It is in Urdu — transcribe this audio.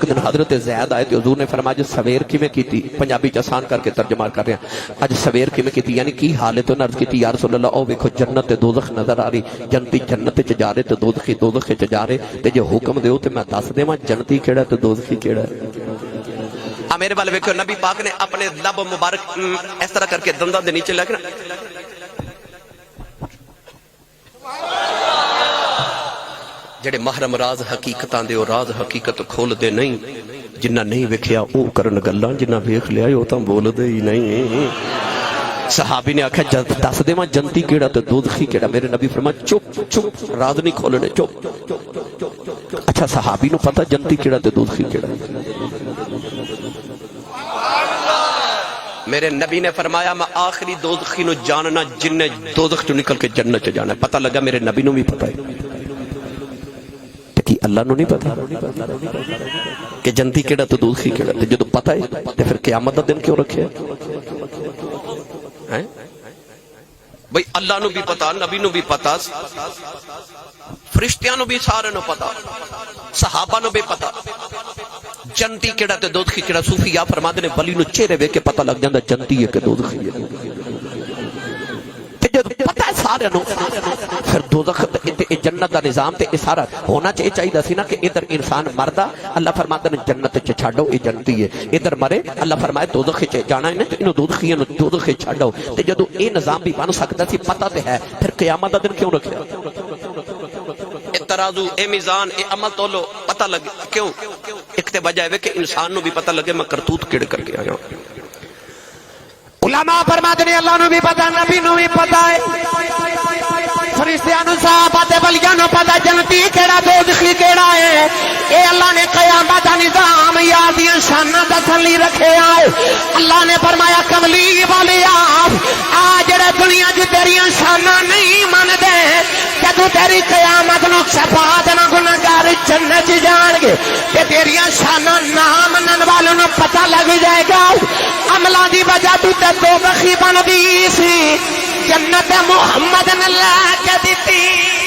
ایک دن حضرت زید آئے تو حضور نے فرمایا جو سویر کی میں کی تھی، پنجابی آسان کر کے ترجمہ کر رہے ہیں، اج سویر کی میں کی تھی یعنی کی حال ہے، تو عرض کی تھی یا رسول اللہ او ویکھو جنت تے دوزخ نظر آ رہی، جنتی جنت تے جا رہے تے دوزخی دوزخ تے جا رہے، تے جو حکم دیو تے میں دس دیواں جنتی کیڑا تے دوزخی کیڑا ہے۔ میرے والے ویکھو نبی پاک نے اپنے لب مبارک اس طرح کر کے دنداں دے نیچے لگ رہا جڑے محرم راز حقیقتاں دے او راز حقیقت کھول دے نہیں، جنہ نہیں ویکھیا او کرن گلاں، جنہ ویکھ لیا او تاں بول دے ہی نہیں۔ صحابی نے آکھا دس دیواں جنتی کیڑا تے دوزخی کیڑا؟ میرے نبی فرمایا چپ چپ، راز نہیں کھولنے، چپ۔ اچھا صحابی نو پتہ جنتی کیڑا تے دوزخی کیڑا؟ میرے نبی نے فرمایا میں آخری دوزخی نو جاننا جن نے دوزخ چ نکل کے جنت چ جانا ہے۔ پتہ لگا میرے نبی نو بھی پتہ ہے کہ اللہ نو نہیں پتا کہ جنتی کیڑا تو دوزخی کیڑا، تے جدوں پتہ ہے تے پھر قیامت دا دن کیوں رکھیا ہے؟ بھئی اللہ نو بھی پتا، نبی نو بھی پتا، فرشتیاں نو بھی سارے نو پتا، صحابہ نو بھی پتا جنتی کیڑا تے دوزخی کیڑا۔ صوفیاء فرماندے نے ولی نو چہرے ویکھ کے پتہ لگ جاندا جنتی ہے کہ دوزخی ہے، پتہ ہے سارے نو۔ پھر دوزخ تے جنت دا نظام تے سارا ہونا چاہیے سی نا کہ ادھر انسان مردا اللہ فرماتا نے جنت چ چھڈو اے جنتی ہے، ادھر مرے اللہ فرمائے دوزخ چ جانا ہے نا تے انو دوزخیاں نو دوزخ چھڈو، تے جدوں اے نظام بھی بن سکدا سی پتہ تے ہے، پھر قیامت دا دن کیوں رکھیا؟ اے ترازو اے میزان اے عمل تولو پتہ لگے کیوں؟ ایک تے وجہ ہے کہ انسان نو بھی پتہ لگے میں کرتوت کیڑے کر کے آیا ہوں۔ علماء فرماتے ہیں اللہ نو بھی پتا، نبی نو بھی پتا ہے، فرشتیاں نو صحابہ تے ولیاں نو پتا جنتی کیڑا دوزخی کیڑا ہے۔ اے اللہ نے قیامت دا نظام یاد دیاں شاناں دا تھلی رکھے آئے۔ اللہ نے فرمایا کملی والیا آ جڑے دنیا دی تیریاں شاناں نہیں من دے، جدوں تیری قیامت نو شفاعت نہ گنہگار جنت جان گے تے تیریاں شاناں نہ منن والوں نو پتہ لگ جائے گا۔ عملاں دی وجہ تو تے دوزخی بن گئی سی، جنت محمد نے لے کے دتی۔